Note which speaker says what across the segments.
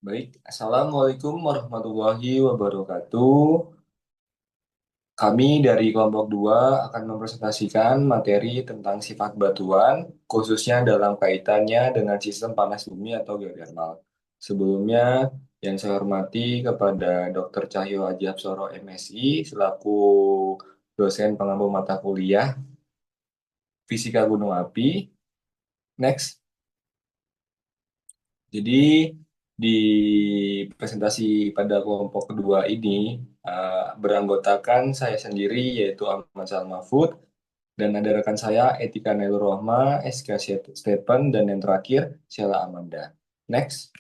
Speaker 1: Baik, Assalamualaikum warahmatullahi wabarakatuh. Kami dari kelompok 2 akan mempresentasikan materi tentang sifat batuan, khususnya dalam kaitannya dengan sistem panas bumi atau geotermal. Sebelumnya, yang saya hormati kepada Dr. Cahyo Haji Absoro MSI, selaku dosen pengampu mata kuliah Fisika Gunung Api. Next. Jadi di presentasi pada kelompok kedua ini beranggotakan saya sendiri yaitu Ahmad Salmafud dan ada rekan saya Etika Nailur Rohma, SK Stephen dan yang terakhir Sheila Amanda. Next.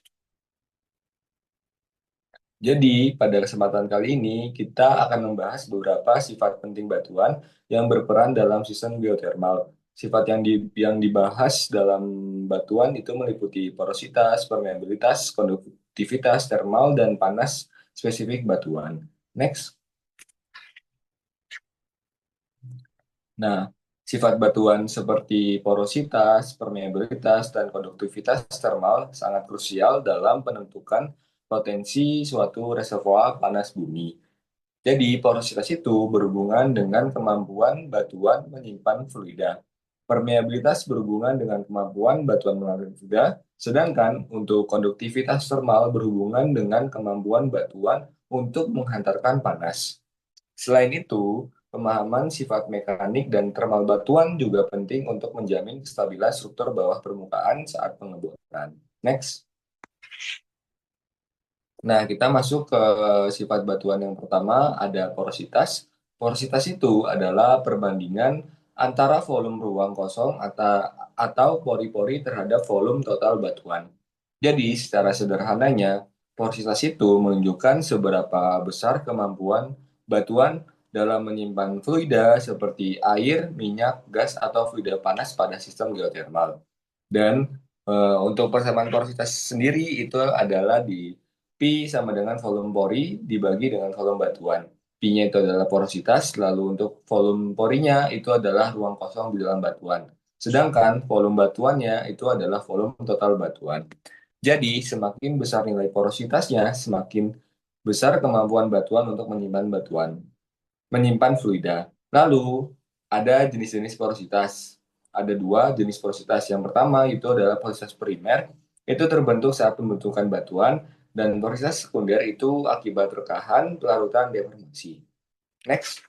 Speaker 1: Jadi pada kesempatan kali ini kita akan membahas beberapa sifat penting batuan yang berperan dalam sistem geotermal. Sifat yang dibahas dalam batuan itu meliputi porositas, permeabilitas, konduktivitas, termal, dan panas spesifik batuan. Next. Nah, sifat batuan seperti porositas, permeabilitas, dan konduktivitas termal sangat krusial dalam penentukan potensi suatu reservoir panas bumi. Jadi, porositas itu berhubungan dengan kemampuan batuan menyimpan fluida. Permeabilitas berhubungan dengan kemampuan batuan mengalir fluida, sedangkan untuk konduktivitas termal berhubungan dengan kemampuan batuan untuk menghantarkan panas. Selain itu, pemahaman sifat mekanik dan termal batuan juga penting untuk menjamin kestabilan struktur bawah permukaan saat pengeboran. Next. Nah, kita masuk ke sifat batuan yang pertama, ada porositas. Porositas itu adalah perbandingan antara volume ruang kosong atau pori-pori terhadap volume total batuan. Jadi, secara sederhananya, porositas itu menunjukkan seberapa besar kemampuan batuan dalam menyimpan fluida seperti air, minyak, gas, atau fluida panas pada sistem geotermal. Dan untuk persamaan porositas sendiri itu adalah di Pi sama dengan volume pori dibagi dengan volume batuan. Pi-nya itu adalah porositas, lalu untuk volume porinya itu adalah ruang kosong di dalam batuan. Sedangkan volume batuannya itu adalah volume total batuan. Jadi, semakin besar nilai porositasnya, semakin besar kemampuan batuan untuk menyimpan fluida. Lalu, ada jenis-jenis porositas. Ada dua jenis porositas. Yang pertama itu adalah porositas primer, itu terbentuk saat pembentukan batuan, dan porositas sekunder itu akibat rekahan, pelarutan, deformasi. Next.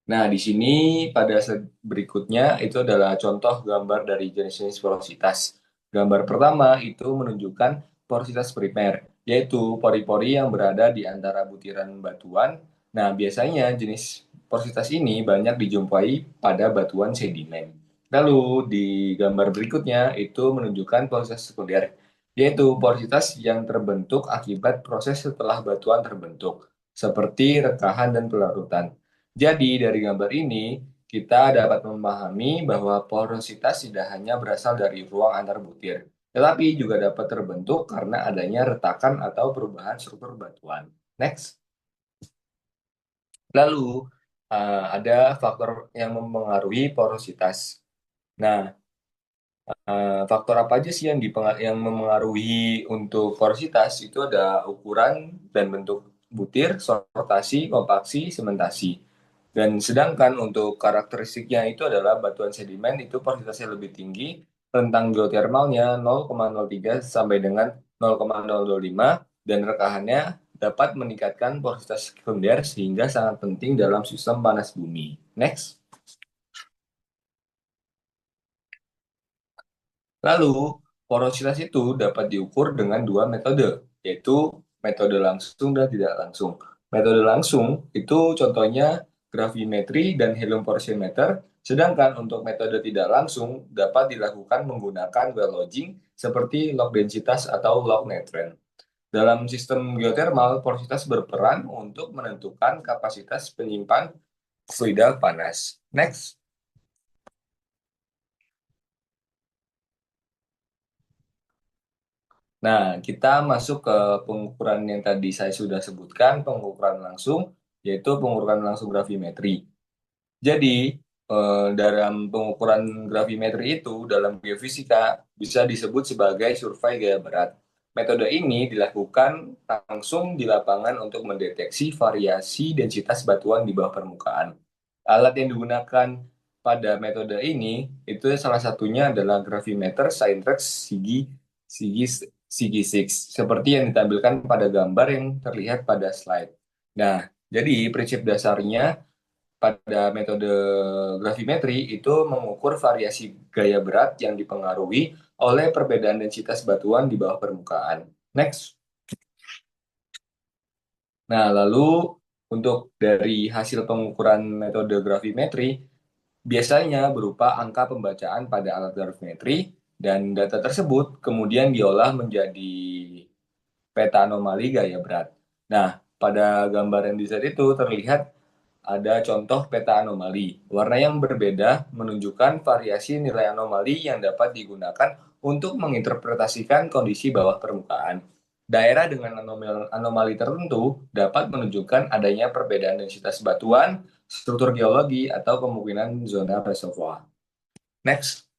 Speaker 1: Nah, di sini pada berikutnya itu adalah contoh gambar dari jenis-jenis porositas. Gambar pertama itu menunjukkan porositas primer, yaitu pori-pori yang berada di antara butiran batuan. Nah, biasanya jenis porositas ini banyak dijumpai pada batuan sedimen. Lalu di gambar berikutnya itu menunjukkan porositas sekunder, yaitu porositas yang terbentuk akibat proses setelah batuan terbentuk, seperti rekahan dan pelarutan. Jadi, dari gambar ini, kita dapat memahami bahwa porositas tidak hanya berasal dari ruang antar butir, tetapi juga dapat terbentuk karena adanya retakan atau perubahan struktur batuan. Next. Lalu, ada faktor yang mempengaruhi porositas. Nah, faktor apa aja sih yang memengaruhi untuk porositas? Itu ada ukuran dan bentuk butir, sortasi, kompaksi, sementasi. Dan sedangkan untuk karakteristiknya itu adalah batuan sedimen itu porositasnya lebih tinggi, rentang geotermalnya 0,03 sampai dengan 0,025 dan rekahannya dapat meningkatkan porositas sekunder sehingga sangat penting dalam sistem panas bumi. Next. Lalu, porositas itu dapat diukur dengan dua metode, yaitu metode langsung dan tidak langsung. Metode langsung itu contohnya gravimetri dan helium porosimeter, sedangkan untuk metode tidak langsung dapat dilakukan menggunakan well logging seperti log densitas atau log neutron. Dalam sistem geotermal, porositas berperan untuk menentukan kapasitas penyimpan fluida panas. Next. Nah, kita masuk ke pengukuran yang tadi saya sudah sebutkan, pengukuran langsung, yaitu pengukuran langsung gravimetri. Jadi, dalam pengukuran gravimetri itu dalam geofisika bisa disebut sebagai survei gaya berat. Metode ini dilakukan langsung di lapangan untuk mendeteksi variasi densitas batuan di bawah permukaan. Alat yang digunakan pada metode ini itu salah satunya adalah gravimeter Scientrex Sigi Sigi 6 seperti yang ditampilkan pada gambar yang terlihat pada slide. Nah, jadi prinsip dasarnya pada metode gravimetri itu mengukur variasi gaya berat yang dipengaruhi oleh perbedaan densitas batuan di bawah permukaan. Next. Nah, lalu untuk dari hasil pengukuran metode gravimetri biasanya berupa angka pembacaan pada alat gravimetri dan data tersebut kemudian diolah menjadi peta anomali gaya berat. Nah, pada gambar yang di slide itu terlihat ada contoh peta anomali. Warna yang berbeda menunjukkan variasi nilai anomali yang dapat digunakan untuk menginterpretasikan kondisi bawah permukaan. Daerah dengan anomali tertentu dapat menunjukkan adanya perbedaan densitas batuan, struktur geologi, atau kemungkinan zona reservoir. Next.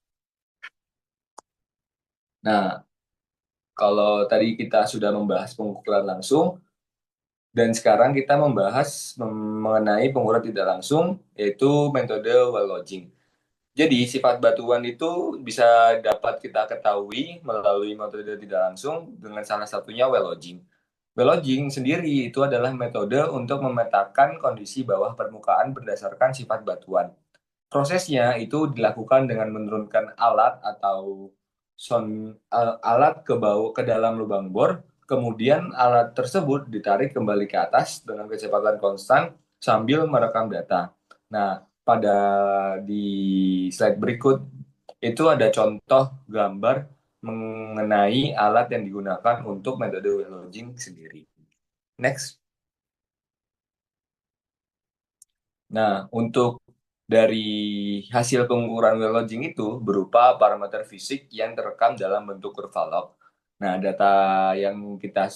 Speaker 1: Nah, kalau tadi kita sudah membahas pengukuran langsung, dan sekarang kita membahas mengenai pengukuran tidak langsung, yaitu metode well lodging. Jadi, sifat batuan itu bisa dapat kita ketahui melalui metode tidak langsung dengan salah satunya well lodging. Well lodging sendiri itu adalah metode untuk memetakan kondisi bawah permukaan berdasarkan sifat batuan. Prosesnya itu dilakukan dengan menurunkan alat atau alat ke bawah ke dalam lubang bor, kemudian alat tersebut ditarik kembali ke atas dengan kecepatan konstan sambil merekam data. Nah, pada di slide berikut itu ada contoh gambar mengenai alat yang digunakan untuk metode well lodging sendiri. Next. Nah, untuk dari hasil pengukuran well lodging itu berupa parameter fisik yang terekam dalam bentuk kurva log. Nah, data yang kita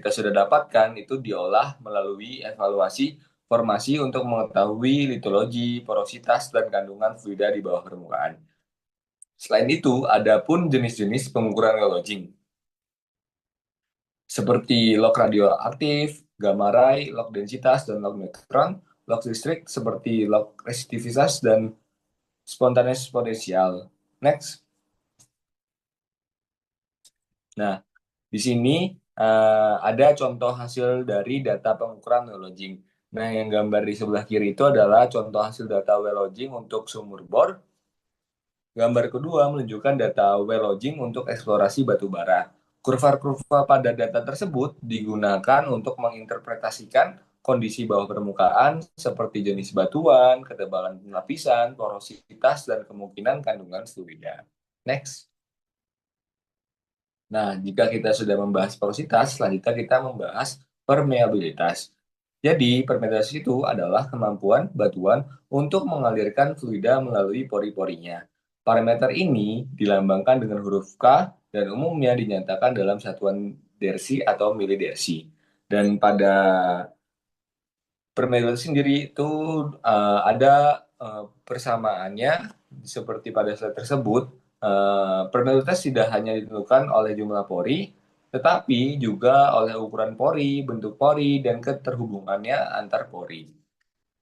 Speaker 1: sudah dapatkan itu diolah melalui evaluasi formasi untuk mengetahui litologi, porositas, dan kandungan fluida di bawah permukaan. Selain itu, ada pun jenis-jenis pengukuran well lodging seperti log radioaktif, gamma ray, log densitas, dan log neutron, log listrik seperti log resistivitas dan spontaneous potensial. Next. Nah, di sini ada contoh hasil dari data pengukuran well lodging. Nah, yang gambar di sebelah kiri itu adalah contoh hasil data well lodging untuk sumur bor. Gambar kedua menunjukkan data well lodging untuk eksplorasi batu bara. Kurva-kurva pada data tersebut digunakan untuk menginterpretasikan kondisi bawah permukaan seperti jenis batuan, ketebalan lapisan, porositas, dan kemungkinan kandungan fluida. Next. Nah, jika kita sudah membahas porositas, selanjutnya kita membahas permeabilitas. Jadi, permeabilitas itu adalah kemampuan batuan untuk mengalirkan fluida melalui pori-porinya. Parameter ini dilambangkan dengan huruf K dan umumnya dinyatakan dalam satuan dersi atau milidersi. Dan pada permeabilitas sendiri itu ada persamaannya seperti pada slide tersebut. Permeabilitas tidak hanya ditentukan oleh jumlah pori, tetapi juga oleh ukuran pori, bentuk pori, dan keterhubungannya antar pori.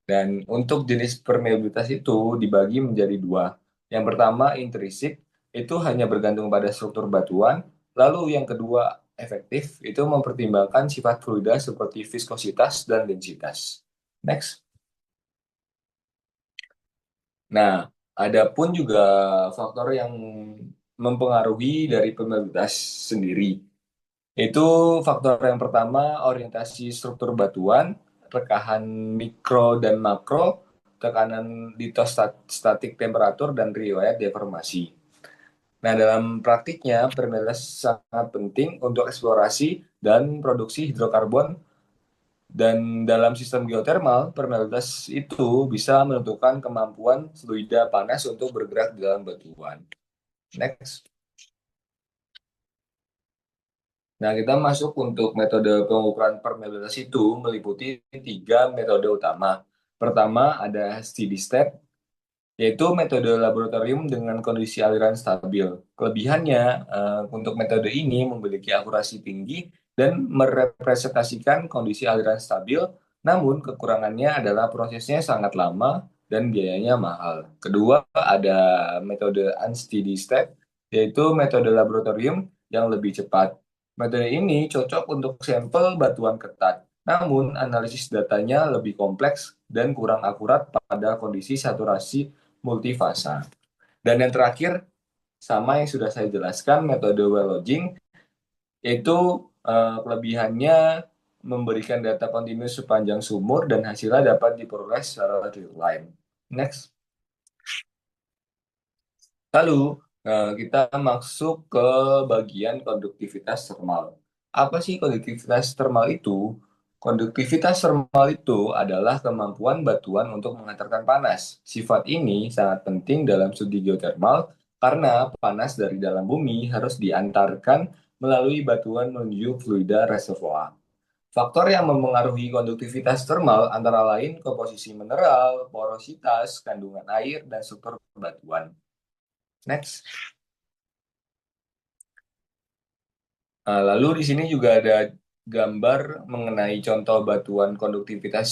Speaker 1: Dan untuk jenis permeabilitas itu dibagi menjadi dua. Yang pertama intrinsik, itu hanya bergantung pada struktur batuan. Lalu yang kedua efektif, itu mempertimbangkan sifat fluida seperti viskositas dan densitas. Next. Nah, ada pun juga faktor yang mempengaruhi dari permeabilitas sendiri. Itu faktor yang pertama, orientasi struktur batuan, rekahan mikro dan makro, tekanan litostatik temperatur, dan riwayat deformasi. Nah, dalam praktiknya, permeabilitas sangat penting untuk eksplorasi dan produksi hidrokarbon dan dalam sistem geotermal, permeabilitas itu bisa menentukan kemampuan fluida panas untuk bergerak di dalam batuan. Next. Nah, kita masuk untuk metode pengukuran permeabilitas itu meliputi tiga metode utama. Pertama ada steady state, yaitu metode laboratorium dengan kondisi aliran stabil. Kelebihannya, untuk metode ini memiliki akurasi tinggi dan merepresentasikan kondisi aliran stabil, namun kekurangannya adalah prosesnya sangat lama dan biayanya mahal. Kedua, ada metode unsteady state, yaitu metode laboratorium yang lebih cepat. Metode ini cocok untuk sampel batuan ketat, namun analisis datanya lebih kompleks dan kurang akurat pada kondisi saturasi multifasa. Dan yang terakhir, sama yang sudah saya jelaskan, metode well logging, yaitu kelebihannya memberikan data kontinus sepanjang sumur dan hasilnya dapat diperoleh secara real time. Next. Lalu, kita masuk ke bagian konduktivitas termal. Apa sih konduktivitas termal itu? Konduktivitas termal itu adalah kemampuan batuan untuk menghantarkan panas. Sifat ini sangat penting dalam studi geotermal karena panas dari dalam bumi harus diantarkan melalui batuan menuju fluida reservoir. Faktor yang mempengaruhi konduktivitas termal antara lain komposisi mineral, porositas, kandungan air, dan struktur batuan. Next. Lalu di sini juga ada gambar mengenai contoh batuan konduktivitas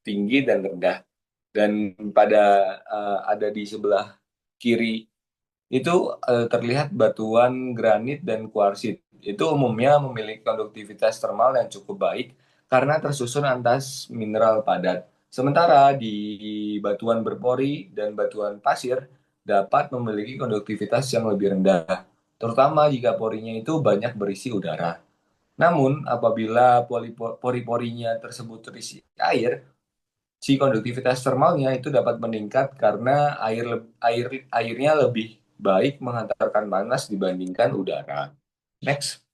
Speaker 1: tinggi dan rendah. Dan pada ada di sebelah kiri itu terlihat batuan granit dan kuarsit. Itu umumnya memiliki konduktivitas termal yang cukup baik karena tersusun atas mineral padat. Sementara di batuan berpori dan batuan pasir dapat memiliki konduktivitas yang lebih rendah, terutama jika porinya itu banyak berisi udara. Namun, apabila pori-porinya tersebut terisi air, si konduktivitas termalnya itu dapat meningkat karena airnya lebih baik menghantarkan panas dibandingkan udara. Next.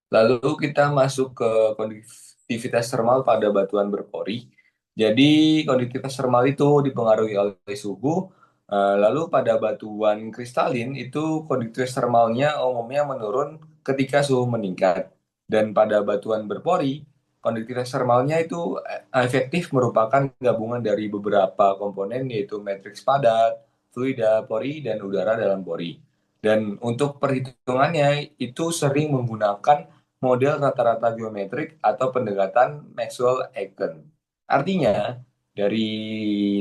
Speaker 1: Lalu kita masuk ke konduktivitas termal pada batuan berpori. Jadi konduktivitas termal itu dipengaruhi oleh suhu. Lalu pada batuan kristalin itu konduktivitas termalnya umumnya menurun ketika suhu meningkat. Dan pada batuan berpori, konduktivitas termalnya itu efektif merupakan gabungan dari beberapa komponen yaitu matriks padat, fluida pori, dan udara dalam pori. Dan untuk perhitungannya itu sering menggunakan model rata-rata geometrik atau pendekatan Maxwell-Eigen. Artinya, dari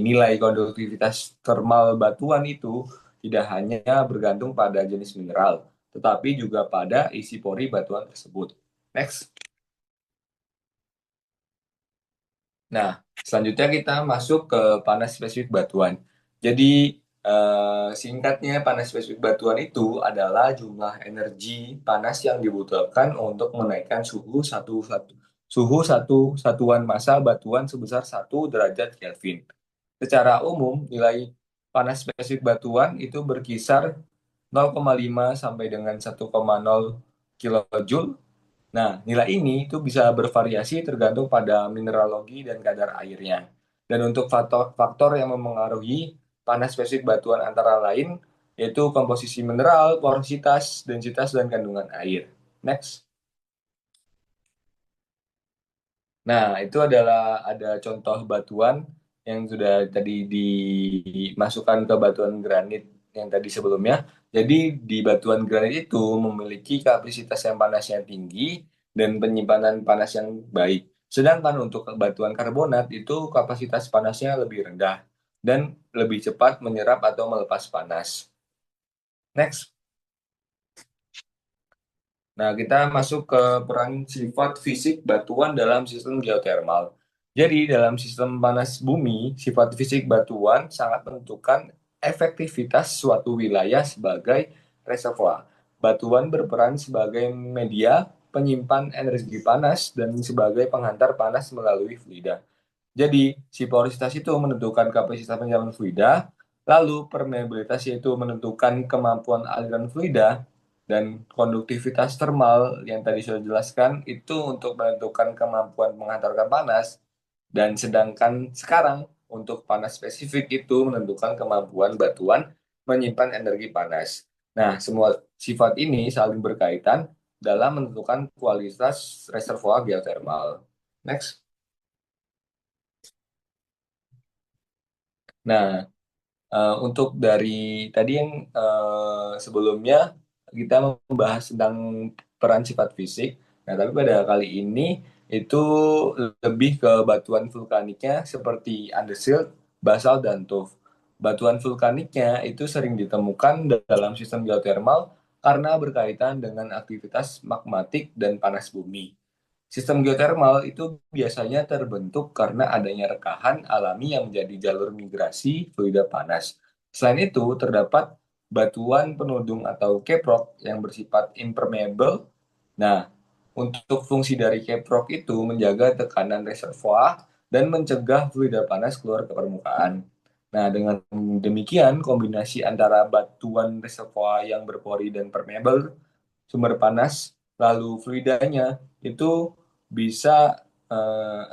Speaker 1: nilai konduktivitas termal batuan itu tidak hanya bergantung pada jenis mineral, tetapi juga pada isi pori batuan tersebut. Next. Nah, selanjutnya kita masuk ke panas spesifik batuan. Jadi, singkatnya panas spesifik batuan itu adalah jumlah energi panas yang dibutuhkan untuk menaikkan suhu satu satuan massa batuan sebesar 1 derajat Kelvin. Secara umum, nilai panas spesifik batuan itu berkisar 0,5 sampai dengan 1,0 kilojoule. Nah, nilai ini itu bisa bervariasi tergantung pada mineralogi dan kadar airnya. Dan untuk faktor-faktor yang memengaruhi panas spesifik batuan antara lain yaitu komposisi mineral, porositas, densitas, dan kandungan air. Next. Nah, itu adalah ada contoh batuan yang sudah tadi dimasukkan ke batuan granit yang tadi sebelumnya. Jadi di batuan granit itu memiliki kapasitas yang panasnya tinggi dan penyimpanan panas yang baik. Sedangkan untuk batuan karbonat itu kapasitas panasnya lebih rendah dan lebih cepat menyerap atau melepas panas. Next. Nah, kita masuk ke peran sifat fisik batuan dalam sistem geotermal. Jadi, dalam sistem panas bumi, sifat fisik batuan sangat menentukan efektivitas suatu wilayah sebagai reservoir. Batuan berperan sebagai media penyimpan energi panas dan sebagai penghantar panas melalui fluida. Jadi, si porositas itu menentukan kapasitas penyaluran fluida, lalu permeabilitas yaitu menentukan kemampuan aliran fluida, dan konduktivitas termal yang tadi sudah jelaskan itu untuk menentukan kemampuan menghantarkan panas, dan sedangkan sekarang untuk panas spesifik itu menentukan kemampuan batuan menyimpan energi panas. Nah, semua sifat ini saling berkaitan dalam menentukan kualitas reservoir geotermal. Next. Nah, untuk dari tadi yang sebelumnya kita membahas tentang peran sifat fisik. Nah, tapi pada kali ini itu lebih ke batuan vulkaniknya seperti andesite, basal, dan tuff. Batuan vulkaniknya itu sering ditemukan dalam sistem geotermal karena berkaitan dengan aktivitas magmatik dan panas bumi. Sistem geotermal itu biasanya terbentuk karena adanya rekahan alami yang menjadi jalur migrasi fluida panas. Selain itu, terdapat batuan penudung atau caprock yang bersifat impermeable. Nah, untuk fungsi dari caprock itu menjaga tekanan reservoir dan mencegah fluida panas keluar ke permukaan. Nah, dengan demikian, kombinasi antara batuan reservoir yang berpori dan permeable sumber panas, lalu fluidanya itu bisa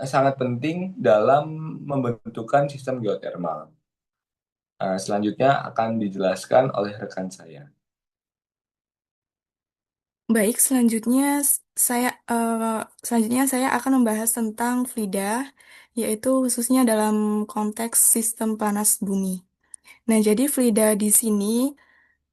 Speaker 1: sangat penting dalam membentukan sistem geotermal. Selanjutnya akan dijelaskan oleh rekan saya.
Speaker 2: Baik, saya selanjutnya saya akan membahas tentang fluida, yaitu khususnya dalam konteks sistem panas bumi. Nah, jadi fluida di sini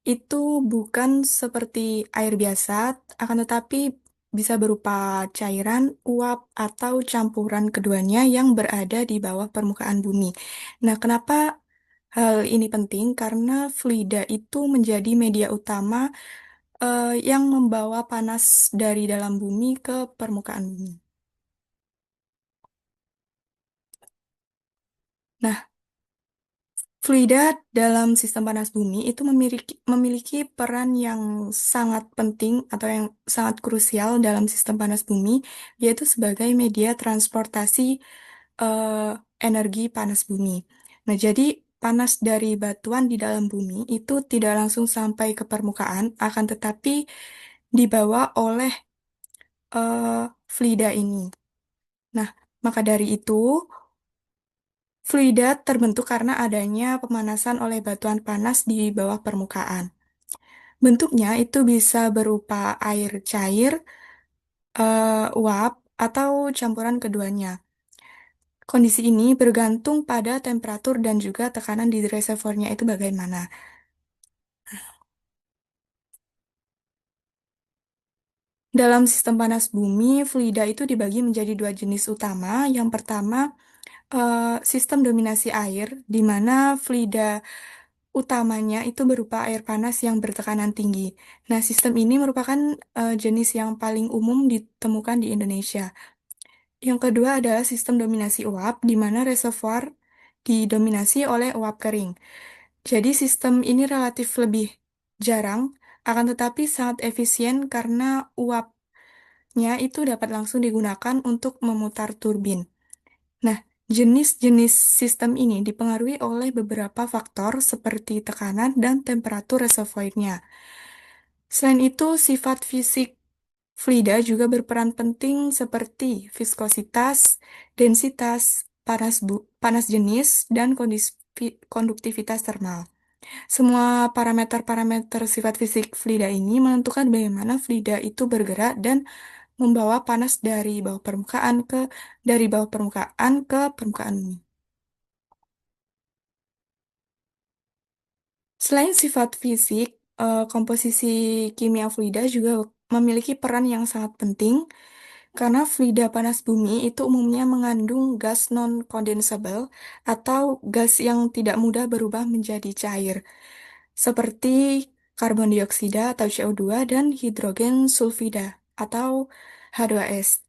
Speaker 2: itu bukan seperti air biasa, akan tetapi bisa berupa cairan, uap, atau campuran keduanya yang berada di bawah permukaan bumi. Nah, kenapa hal ini penting? Karena fluida itu menjadi media utama yang membawa panas dari dalam bumi ke permukaan bumi. Nah, fluida dalam sistem panas bumi itu memiliki peran yang sangat penting atau yang sangat krusial dalam sistem panas bumi, yaitu sebagai media transportasi eh, energi panas bumi. Nah, jadi panas dari batuan di dalam bumi itu tidak langsung sampai ke permukaan, akan tetapi dibawa oleh fluida ini. Nah, maka dari itu, fluida terbentuk karena adanya pemanasan oleh batuan panas di bawah permukaan. Bentuknya itu bisa berupa air cair, uap, atau campuran keduanya. Kondisi ini bergantung pada temperatur dan juga tekanan di reservoirnya itu bagaimana. Dalam sistem panas bumi, fluida itu dibagi menjadi dua jenis utama. Yang pertama, sistem dominasi air, di mana fluida utamanya itu berupa air panas yang bertekanan tinggi. Nah, sistem ini merupakan jenis yang paling umum ditemukan di Indonesia. Yang kedua adalah sistem dominasi uap, di mana reservoir didominasi oleh uap kering. Jadi, sistem ini relatif lebih jarang, akan tetapi sangat efisien karena uapnya itu dapat langsung digunakan untuk memutar turbin. Nah, jenis-jenis sistem ini dipengaruhi oleh beberapa faktor seperti tekanan dan temperatur reservoirnya. Selain itu, sifat fisik fluida juga berperan penting seperti viskositas, densitas, panas jenis, dan konduktivitas termal. Semua parameter-parameter sifat fisik fluida ini menentukan bagaimana fluida itu bergerak dan membawa panas dari bawah permukaan ke permukaan bumi. Selain sifat fisik, komposisi kimia fluida juga memiliki peran yang sangat penting karena fluida panas bumi itu umumnya mengandung gas non-condensable atau gas yang tidak mudah berubah menjadi cair, seperti karbon dioksida atau CO2 dan hidrogen sulfida atau H2S.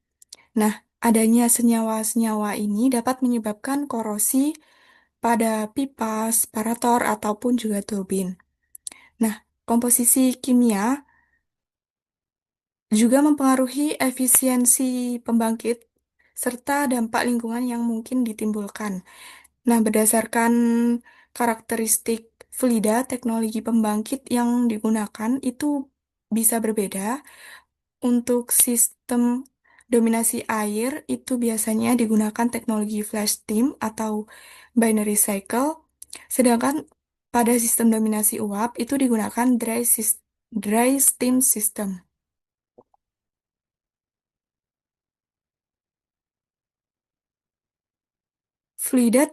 Speaker 2: Nah, adanya senyawa-senyawa ini dapat menyebabkan korosi pada pipa, separator, ataupun juga turbin. Nah, komposisi kimia juga mempengaruhi efisiensi pembangkit serta dampak lingkungan yang mungkin ditimbulkan. Nah, berdasarkan karakteristik fluida, teknologi pembangkit yang digunakan itu bisa berbeda. Untuk sistem dominasi air itu biasanya digunakan teknologi flash steam atau binary cycle, sedangkan pada sistem dominasi uap itu digunakan dry steam system. Fluida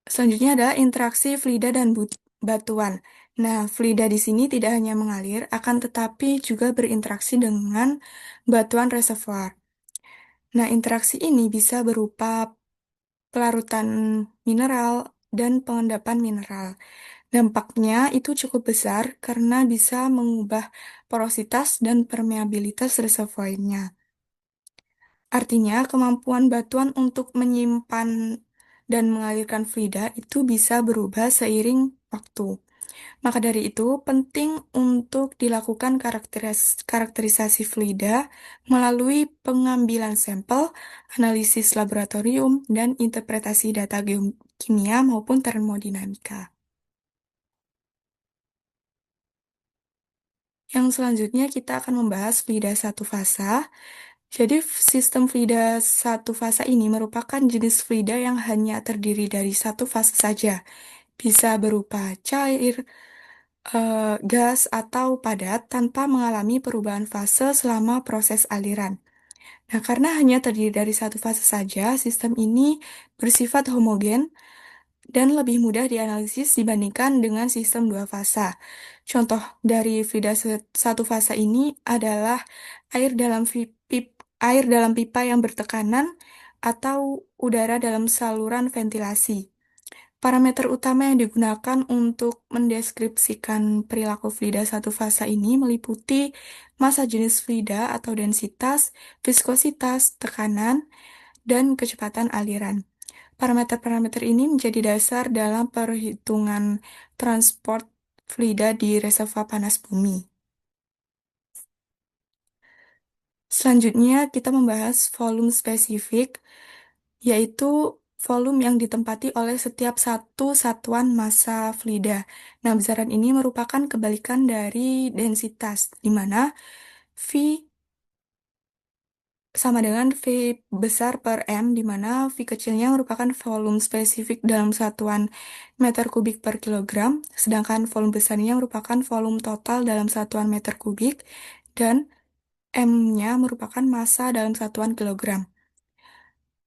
Speaker 2: Selanjutnya adalah interaksi fluida dan batuan. Nah, fluida di sini tidak hanya mengalir, akan tetapi juga berinteraksi dengan batuan reservoir. Nah, interaksi ini bisa berupa pelarutan mineral dan pengendapan mineral. Dampaknya itu cukup besar karena bisa mengubah porositas dan permeabilitas reservoirnya. Artinya, kemampuan batuan untuk menyimpan dan mengalirkan fluida itu bisa berubah seiring waktu. Maka dari itu, penting untuk dilakukan karakterisasi fluida melalui pengambilan sampel, analisis laboratorium, dan interpretasi data geokimia maupun termodinamika. Yang selanjutnya kita akan membahas fluida satu fasa. Jadi, sistem fluida satu fasa ini merupakan jenis fluida yang hanya terdiri dari satu fase saja. Bisa berupa cair, gas, atau padat tanpa mengalami perubahan fase selama proses aliran. Nah, karena hanya terdiri dari satu fase saja, sistem ini bersifat homogen dan lebih mudah dianalisis dibandingkan dengan sistem dua fasa. Contoh dari fluida satu fasa ini adalah air dalam air dalam pipa yang bertekanan atau udara dalam saluran ventilasi. Parameter utama yang digunakan untuk mendeskripsikan perilaku fluida satu fasa ini meliputi massa jenis fluida atau densitas, viskositas, tekanan, dan kecepatan aliran. Parameter-parameter ini menjadi dasar dalam perhitungan transport fluida di reservoir panas bumi. Selanjutnya, kita membahas volume spesifik, yaitu volume yang ditempati oleh setiap satu satuan massa fluida. Nah, besaran ini merupakan kebalikan dari densitas, di mana V sama dengan V besar per M, di mana V kecilnya merupakan volume spesifik dalam satuan meter kubik per kilogram, sedangkan volume besarnya merupakan volume total dalam satuan meter kubik, dan M-nya merupakan massa dalam satuan kilogram.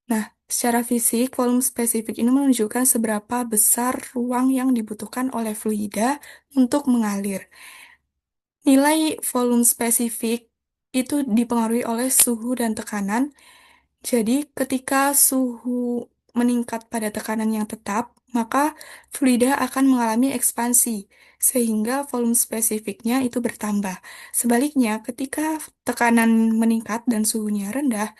Speaker 2: Nah, secara fisik, volume spesifik ini menunjukkan seberapa besar ruang yang dibutuhkan oleh fluida untuk mengalir. Nilai volume spesifik itu dipengaruhi oleh suhu dan tekanan. Jadi, ketika suhu meningkat pada tekanan yang tetap, maka fluida akan mengalami ekspansi, sehingga volume spesifiknya itu bertambah. Sebaliknya, ketika tekanan meningkat dan suhunya rendah,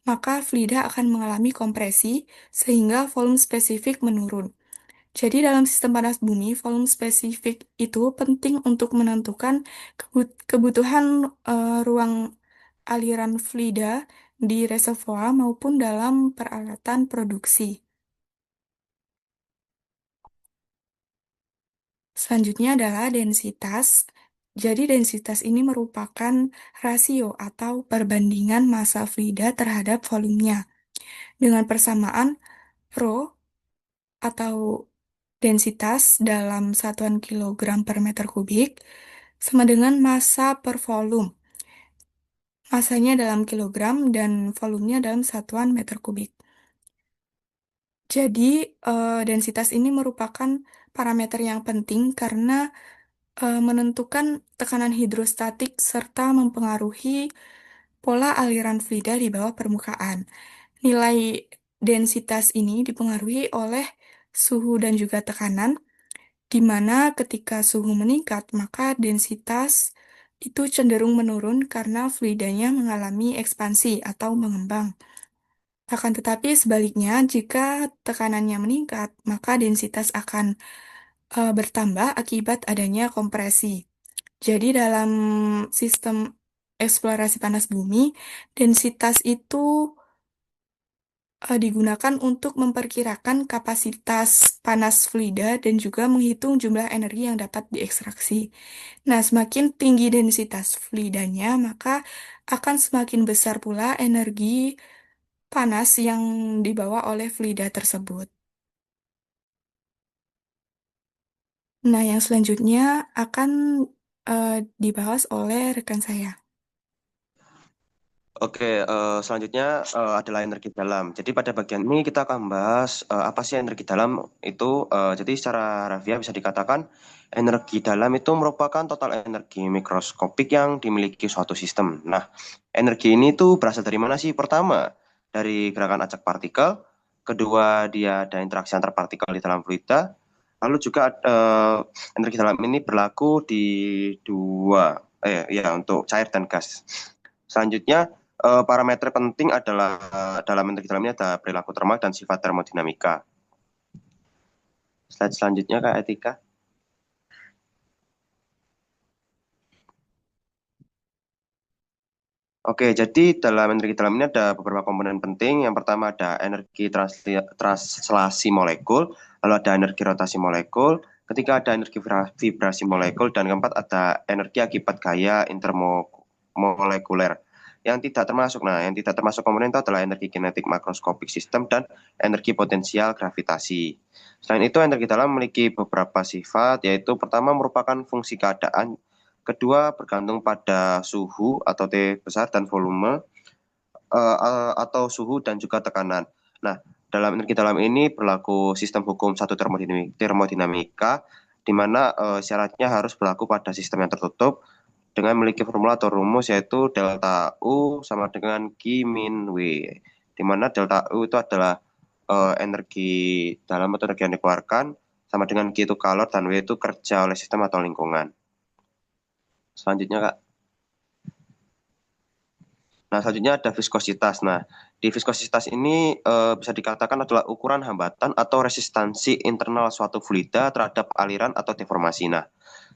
Speaker 2: maka fluida akan mengalami kompresi, sehingga volume spesifik menurun. Jadi, dalam sistem panas bumi, volume spesifik itu penting untuk menentukan kebutuhan ruang aliran fluida di reservoir maupun dalam peralatan produksi. Selanjutnya adalah densitas. Jadi, densitas ini merupakan rasio atau perbandingan massa fluida terhadap volumenya. Dengan persamaan rho atau densitas dalam satuan kilogram per meter kubik sama dengan massa per volume. Massanya dalam kilogram dan volumenya dalam satuan meter kubik. Jadi, densitas ini merupakan parameter yang penting karena menentukan tekanan hidrostatik serta mempengaruhi pola aliran fluida di bawah permukaan. Nilai densitas ini dipengaruhi oleh suhu dan juga tekanan, di mana ketika suhu meningkat, maka densitas itu cenderung menurun karena fluidanya mengalami ekspansi atau mengembang. Akan tetapi sebaliknya, jika tekanannya meningkat, maka densitas akan bertambah akibat adanya kompresi. Jadi dalam sistem eksplorasi panas bumi, densitas itu digunakan untuk memperkirakan kapasitas panas fluida dan juga menghitung jumlah energi yang dapat diekstraksi. Nah, semakin tinggi densitas fluidanya, maka akan semakin besar pula energi panas yang dibawa oleh fluida tersebut. Nah, yang selanjutnya akan eh, dibahas oleh rekan saya.
Speaker 3: Oke, selanjutnya adalah energi dalam. Jadi pada bagian ini kita akan bahas apa sih energi dalam itu. Jadi secara harfiah bisa dikatakan energi dalam itu merupakan total energi mikroskopik yang dimiliki suatu sistem. Nah, energi ini tuh berasal dari mana sih? Pertama, dari gerakan acak partikel. Kedua, dia ada interaksi antar partikel di dalam fluida. Lalu juga energi dalam ini berlaku di dua, ya untuk cair dan gas. Selanjutnya, parameter penting adalah dalam energi dalamnya ada perilaku termal dan sifat termodinamika. Slide selanjutnya Kak Etika. Oke, jadi dalam energi dalam ini ada beberapa komponen penting. Yang pertama ada energi translasi molekul, lalu ada energi rotasi molekul, ketiga ada energi vibrasi molekul, dan keempat ada energi akibat gaya intermolekuler. Yang tidak termasuk komponen itu adalah energi kinetik makroskopik sistem dan energi potensial gravitasi. Selain itu, energi dalam memiliki beberapa sifat, yaitu pertama merupakan fungsi keadaan, kedua bergantung pada suhu atau T besar dan volume atau suhu dan juga tekanan. Nah, dalam energi dalam ini berlaku sistem hukum satu termodinamika, di mana syaratnya harus berlaku pada sistem yang tertutup dengan memiliki formula atau rumus yaitu delta U sama dengan Q min W, di mana delta U itu adalah energi dalam atau energi yang dikeluarkan, sama dengan Q itu kalor dan W itu kerja oleh sistem atau lingkungan. Selanjutnya Kak. Nah, selanjutnya ada viskositas. Nah, di viskositas ini bisa dikatakan adalah ukuran hambatan atau resistansi internal suatu fluida terhadap aliran atau deformasi. Nah,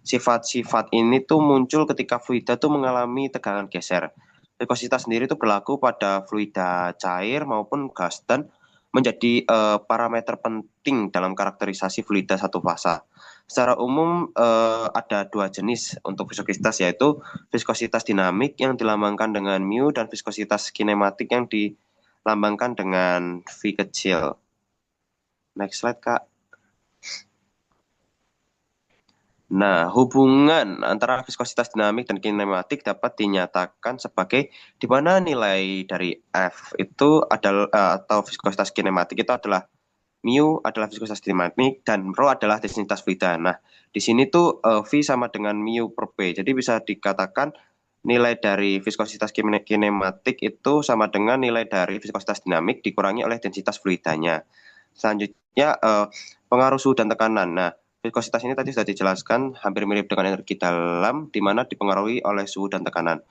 Speaker 3: sifat-sifat ini tuh muncul ketika fluida tuh mengalami tegangan geser. Viskositas sendiri itu berlaku pada fluida cair maupun gas dan menjadi parameter penting dalam karakterisasi fluida satu fasa. Secara umum ada dua jenis untuk viskositas, yaitu viskositas dinamik yang dilambangkan dengan mu dan viskositas kinematik yang dilambangkan dengan V kecil. Next slide, Kak. Nah, hubungan antara viskositas dinamik dan kinematik dapat dinyatakan sebagai di mana nilai dari F itu adalah atau viskositas kinematik itu adalah mu adalah viskositas dinamik dan rho adalah densitas fluida. Nah, di sini tuh V sama dengan mu per P. Jadi bisa dikatakan nilai dari viskositas kinematik itu sama dengan nilai dari viskositas dinamik dikurangi oleh densitas fluidanya. Selanjutnya pengaruh suhu dan tekanan. Nah, viskositas ini tadi sudah dijelaskan hampir mirip dengan energi dalam, di mana dipengaruhi oleh suhu dan tekanan.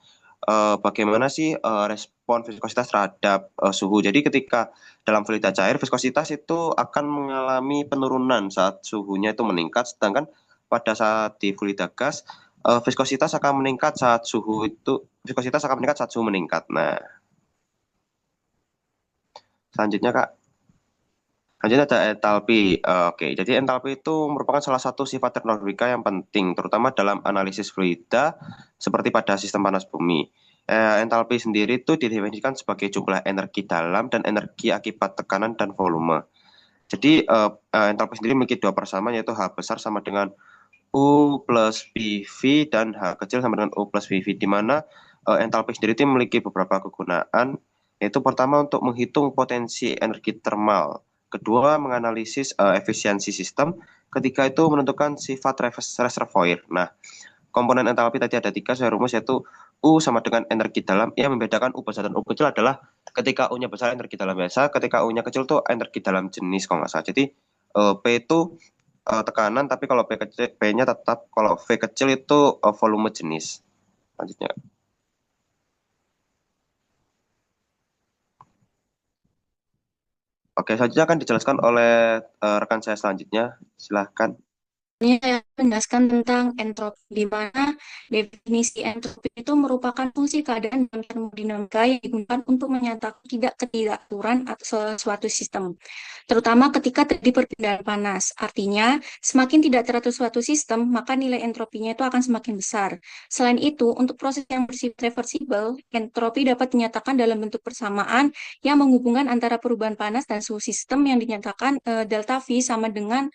Speaker 3: Bagaimana sih respon viskositas terhadap suhu? Jadi ketika dalam fluida cair, viskositas itu akan mengalami penurunan saat suhunya itu meningkat, sedangkan pada saat di fluida gas, viskositas akan meningkat saat suhu meningkat. Nah, selanjutnya Kak. Lanjut ada entalpi. Oke, jadi entalpi itu merupakan salah satu sifat termodinamika yang penting, terutama dalam analisis fluida seperti pada sistem panas bumi. Entalpi sendiri itu didefinisikan sebagai jumlah energi dalam dan energi akibat tekanan dan volume. Jadi entalpi sendiri memiliki dua persamaan, yaitu H besar sama dengan U plus PV dan H kecil sama dengan U plus PV, di mana entalpi sendiri itu memiliki beberapa kegunaan, yaitu pertama untuk menghitung potensi energi termal, kedua menganalisis efisiensi sistem, ketiga itu menentukan sifat reservoir. Nah, komponen entalpi tadi ada tiga sesuai rumus, yaitu U sama dengan energi dalam. Yang membedakan U besar dan U kecil adalah ketika U-nya besar energi dalam biasa, ketika U-nya kecil tuh energi dalam jenis kalau nggak salah. Jadi P itu tekanan, tapi kalau P-nya tetap, kalau V kecil itu volume jenis. Selanjutnya. Oke, selanjutnya akan dijelaskan oleh rekan saya selanjutnya. Silahkan.
Speaker 4: Ini saya menjelaskan tentang entropi, di mana definisi entropi itu merupakan fungsi keadaan dalam termodinamika yang digunakan untuk menyatakan ketidakaturan atau suatu sistem, terutama ketika terjadi perpindahan panas. Artinya, semakin tidak teratur suatu sistem, maka nilai entropinya itu akan semakin besar. Selain itu, untuk proses yang bersifat reversibel, entropi dapat dinyatakan dalam bentuk persamaan yang menghubungkan antara perubahan panas dan suhu sistem yang dinyatakan delta V sama dengan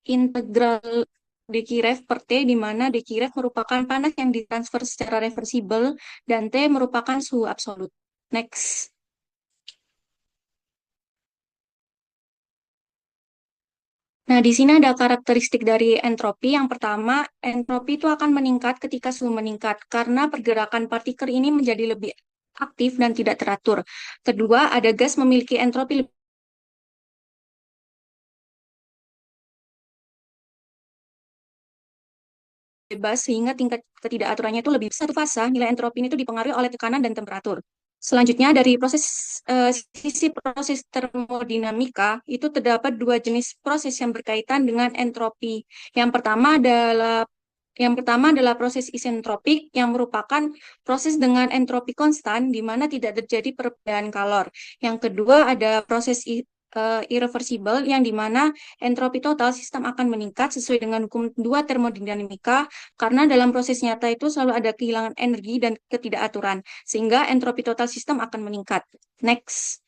Speaker 4: integral dq ref per T, di mana dq ref merupakan panas yang ditransfer secara reversibel dan T merupakan suhu absolut. Next. Nah, di sini ada karakteristik dari entropi. Yang pertama, entropi itu akan meningkat ketika suhu meningkat karena pergerakan partikel ini menjadi lebih aktif dan tidak teratur. Kedua, ada gas memiliki entropi lebih bebas sehingga tingkat ketidakaturannya itu lebih besar. Satu fase, nilai entropi ini itu dipengaruhi oleh tekanan dan temperatur. Selanjutnya dari sisi proses termodinamika itu terdapat dua jenis proses yang berkaitan dengan entropi. Yang pertama adalah proses isentropik yang merupakan proses dengan entropi konstan di mana tidak terjadi perbedaan kalor. Yang kedua ada proses irreversible yang di mana entropi total sistem akan meningkat sesuai dengan hukum dua termodinamika karena dalam proses nyata itu selalu ada kehilangan energi dan ketidakaturan sehingga entropi total sistem akan meningkat. Next.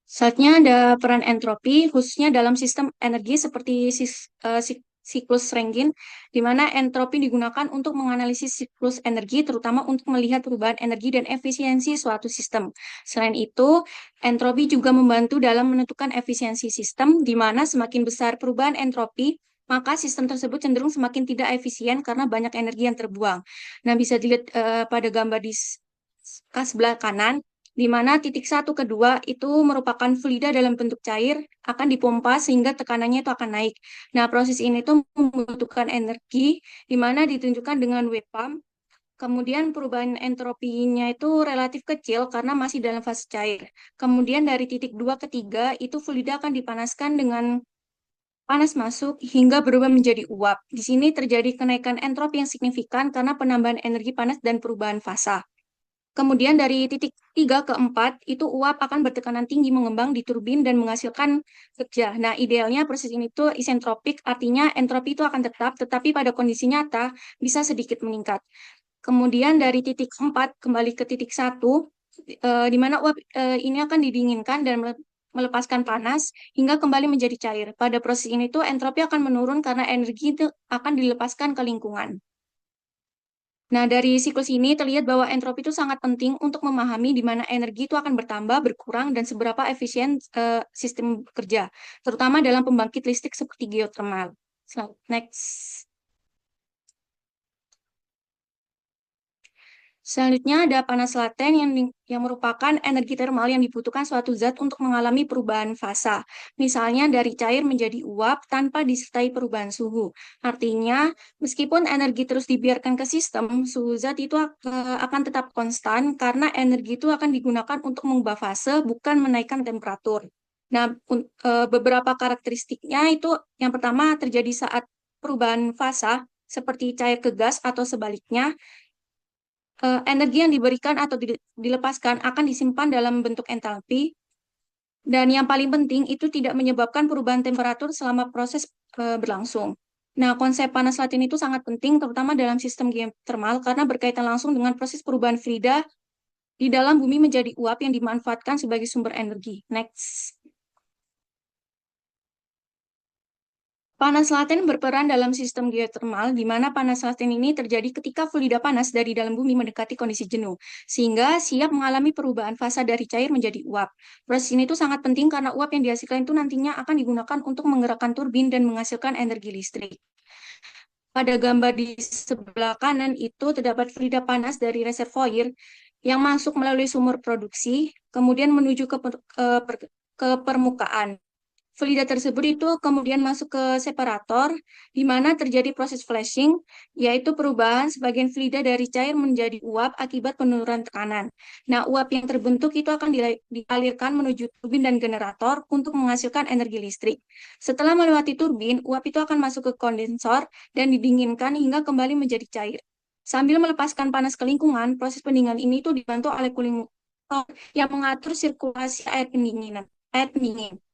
Speaker 4: Selanjutnya ada peran entropi, khususnya dalam sistem energi seperti siklus Rankine, di mana entropi digunakan untuk menganalisis siklus energi, terutama untuk melihat perubahan energi dan efisiensi suatu sistem. Selain itu, entropi juga membantu dalam menentukan efisiensi sistem, di mana semakin besar perubahan entropi, maka sistem tersebut cenderung semakin tidak efisien karena banyak energi yang terbuang. Nah, bisa dilihat pada gambar di sebelah kanan, di mana titik 1 ke 2 itu merupakan fluida dalam bentuk cair akan dipompa sehingga tekanannya itu akan naik. Nah, proses ini tuh membutuhkan energi di mana ditunjukkan dengan wave pump. Kemudian perubahan entropinya itu relatif kecil karena masih dalam fase cair. Kemudian dari titik 2 ke 3 itu fluida akan dipanaskan dengan panas masuk hingga berubah menjadi uap. Di sini terjadi kenaikan entropi yang signifikan karena penambahan energi panas dan perubahan fasa. Kemudian dari titik 3 ke 4, itu uap akan bertekanan tinggi mengembang di turbin dan menghasilkan kerja. Nah, idealnya proses ini tuh isentropik, artinya entropi itu akan tetap, tetapi pada kondisi nyata bisa sedikit meningkat. Kemudian dari titik 4 kembali ke titik 1, di mana uap ini akan didinginkan dan melepaskan panas hingga kembali menjadi cair. Pada proses ini tuh entropi akan menurun karena energi itu akan dilepaskan ke lingkungan. Nah, dari siklus ini terlihat bahwa entropi itu sangat penting untuk memahami di mana energi itu akan bertambah, berkurang, dan seberapa efisien sistem bekerja, terutama dalam pembangkit listrik seperti geothermal. Next. Selanjutnya ada panas laten yang merupakan energi termal yang dibutuhkan suatu zat untuk mengalami perubahan fasa. Misalnya dari cair menjadi uap tanpa disertai perubahan suhu. Artinya, meskipun energi terus dibiarkan ke sistem, suhu zat itu akan tetap konstan karena energi itu akan digunakan untuk mengubah fase, bukan menaikkan temperatur. Nah, beberapa karakteristiknya itu yang pertama terjadi saat perubahan fasa, seperti cair ke gas atau sebaliknya, energi yang diberikan atau dilepaskan akan disimpan dalam bentuk entalpi. Dan yang paling penting itu tidak menyebabkan perubahan temperatur selama proses berlangsung. Nah, konsep panas laten itu sangat penting, terutama dalam sistem geothermal, karena berkaitan langsung dengan proses perubahan fluida di dalam bumi menjadi uap yang dimanfaatkan sebagai sumber energi. Next. Panas laten berperan dalam sistem geothermal, di mana panas laten ini terjadi ketika fluida panas dari dalam bumi mendekati kondisi jenuh, sehingga siap mengalami perubahan fasa dari cair menjadi uap. Proses ini tuh sangat penting karena uap yang dihasilkan itu nantinya akan digunakan untuk menggerakkan turbin dan menghasilkan energi listrik. Pada gambar di sebelah kanan itu terdapat fluida panas dari reservoir yang masuk melalui sumur produksi, kemudian menuju ke permukaan. Fluida tersebut itu kemudian masuk ke separator, di mana terjadi proses flashing, yaitu perubahan sebagian fluida dari cair menjadi uap akibat penurunan tekanan. Nah, uap yang terbentuk itu akan dialirkan menuju turbin dan generator untuk menghasilkan energi listrik. Setelah melewati turbin, uap itu akan masuk ke kondensor dan didinginkan hingga kembali menjadi cair. Sambil melepaskan panas ke lingkungan, proses pendinginan ini itu dibantu oleh cooling tower yang mengatur sirkulasi air pendingin.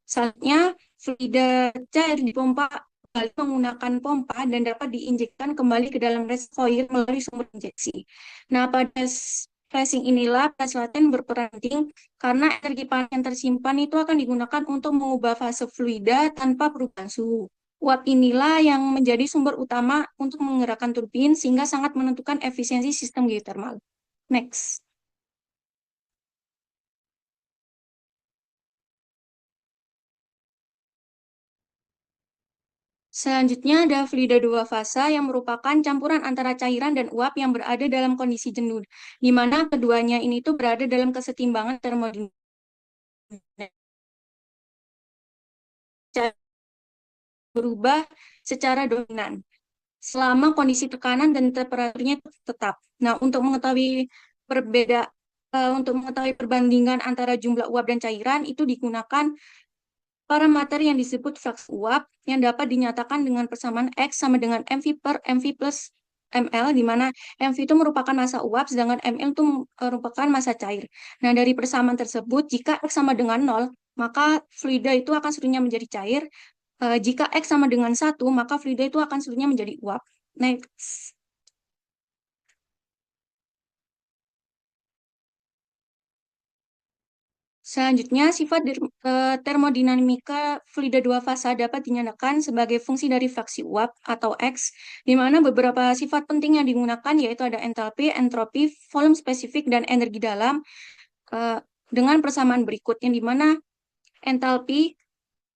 Speaker 4: Selanjutnya, fluida cair dipompa kembali menggunakan pompa dan dapat diinjekkan kembali ke dalam reservoir melalui sumber injeksi. Nah, pada flashing inilah gas laten berperan penting karena energi panas yang tersimpan itu akan digunakan untuk mengubah fase fluida tanpa perubahan suhu. Uap inilah yang menjadi sumber utama untuk menggerakkan turbin sehingga sangat menentukan efisiensi sistem geothermal. Next. Selanjutnya ada fluida dua fasa yang merupakan campuran antara cairan dan uap yang berada dalam kondisi jenuh, di mana keduanya ini tuh berada dalam kesetimbangan termodinamika berubah secara dominan selama kondisi tekanan dan temperaturnya tetap. Nah, untuk mengetahui perbandingan antara jumlah uap dan cairan itu digunakan parameter yang disebut flux uap yang dapat dinyatakan dengan persamaan X sama dengan MV per MV plus ml, di mana MV itu merupakan massa uap, sedangkan ml itu merupakan massa cair. Nah, dari persamaan tersebut, jika X sama dengan 0, maka fluida itu akan seluruhnya menjadi cair. Jika X sama dengan 1, maka fluida itu akan seluruhnya menjadi uap. Next. Selanjutnya, sifat termodinamika fluida dua fasa dapat dinyatakan sebagai fungsi dari fraksi uap atau X, di mana beberapa sifat penting yang digunakan yaitu ada entalpi, entropi, volume spesifik, dan energi dalam dengan persamaan berikut, yang di mana entalpi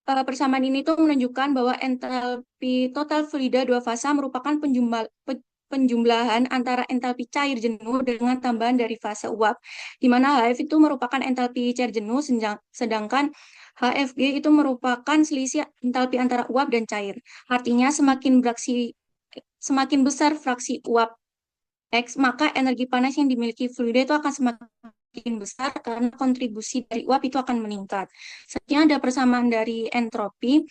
Speaker 4: persamaan ini tuh menunjukkan bahwa entalpi total fluida dua fasa merupakan penjumlahan antara entalpi cair jenuh dengan tambahan dari fase uap, di mana HF itu merupakan entalpi cair jenuh, sedangkan HFG itu merupakan selisih entalpi antara uap dan cair. Artinya semakin besar fraksi uap X, maka energi panas yang dimiliki fluida itu akan semakin besar karena kontribusi dari uap itu akan meningkat. Selanjutnya ada persamaan dari entropi,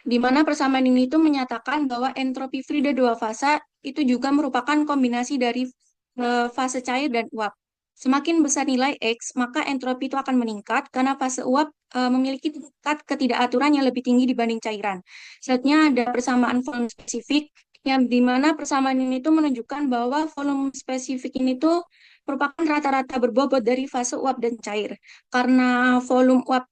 Speaker 4: di mana persamaan ini itu menyatakan bahwa entropi fluida dua fasa itu juga merupakan kombinasi dari fase cair dan uap. Semakin besar nilai X, maka entropi itu akan meningkat karena fase uap memiliki tingkat ketidakaturan yang lebih tinggi dibanding cairan. Selanjutnya ada persamaan volume spesifik, yang di mana persamaan ini itu menunjukkan bahwa volume spesifik ini tuh merupakan rata-rata berbobot dari fase uap dan cair. Karena volume uap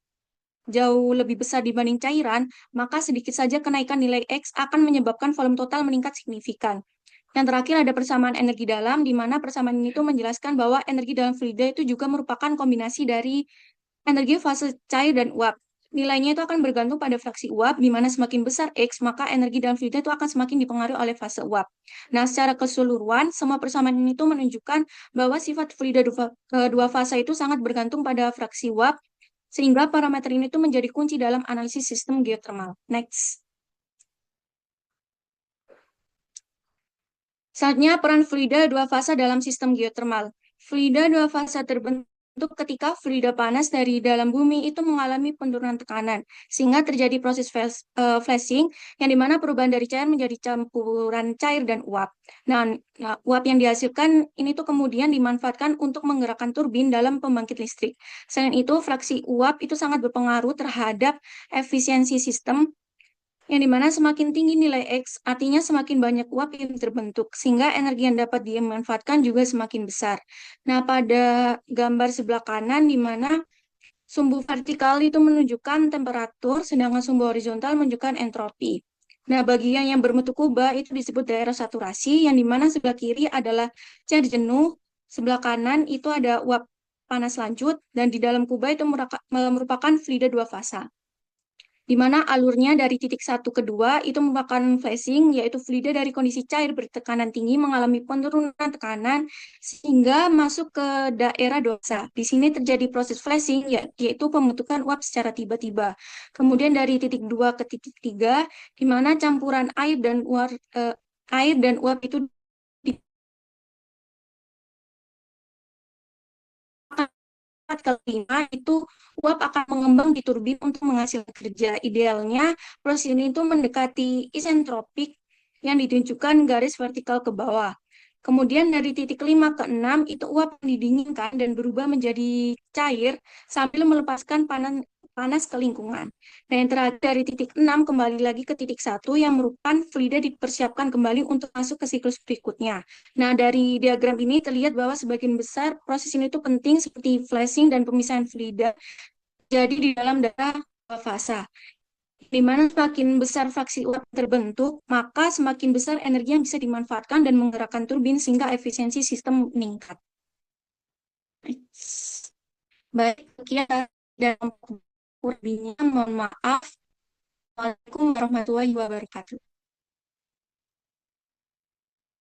Speaker 4: jauh lebih besar dibanding cairan, maka sedikit saja kenaikan nilai X akan menyebabkan volume total meningkat signifikan. Yang terakhir ada persamaan energi dalam, di mana persamaan ini itu menjelaskan bahwa energi dalam fluida itu juga merupakan kombinasi dari energi fase cair dan uap. Nilainya itu akan bergantung pada fraksi uap, di mana semakin besar X, maka energi dalam fluida itu akan semakin dipengaruhi oleh fase uap. Nah, secara keseluruhan, semua persamaan ini itu menunjukkan bahwa sifat fluida dua fasa itu sangat bergantung pada fraksi uap, sehingga parameter ini tuh menjadi kunci dalam analisis sistem geothermal. Next. Selanjutnya, peran fluida dua fasa dalam sistem geothermal. Fluida dua fasa terbentuk ketika fluida panas dari dalam bumi itu mengalami penurunan tekanan, sehingga terjadi proses flashing, yang dimana perubahan dari cair menjadi campuran cair dan uap. Nah, uap yang dihasilkan ini tuh kemudian dimanfaatkan untuk menggerakkan turbin dalam pembangkit listrik. Selain itu, fraksi uap itu sangat berpengaruh terhadap efisiensi sistem, yang dimana semakin tinggi nilai X, artinya semakin banyak uap yang terbentuk, sehingga energi yang dapat dimanfaatkan juga semakin besar. Nah, pada gambar sebelah kanan, di mana sumbu vertikal itu menunjukkan temperatur, sedangkan sumbu horizontal menunjukkan entropi. Nah, bagian yang berbentuk kubah itu disebut daerah saturasi, yang dimana sebelah kiri adalah cair jenuh, sebelah kanan itu ada uap panas lanjut, dan di dalam kubah itu merupakan fluida dua fasa, di mana alurnya dari titik 1 ke 2 itu merupakan flashing, yaitu fluida dari kondisi cair bertekanan tinggi mengalami penurunan tekanan sehingga masuk ke daerah dosa. Di sini terjadi proses flashing, yaitu pembentukan uap secara tiba-tiba. Kemudian dari titik 2 ke titik 3, di mana campuran air dan uap itu ke 5 itu uap akan mengembang di turbin untuk menghasilkan kerja. Idealnya proses ini itu mendekati isentropik yang ditunjukkan garis vertikal ke bawah. Kemudian dari titik 5 ke 6 itu uap didinginkan dan berubah menjadi cair sambil melepaskan panas ke lingkungan. Dan yang terakhir dari titik 6 kembali lagi ke titik 1 yang merupakan fluida dipersiapkan kembali untuk masuk ke siklus berikutnya. Nah, dari diagram ini terlihat bahwa sebagian besar proses ini itu penting seperti flashing dan pemisahan fluida jadi di dalam data fasa. Di mana semakin besar fraksi uap terbentuk, maka semakin besar energi yang bisa dimanfaatkan dan menggerakkan turbin sehingga efisiensi sistem meningkat. Baik, sekian dan kurangnya mohon maaf. Assalamualaikum warahmatullahi wabarakatuh.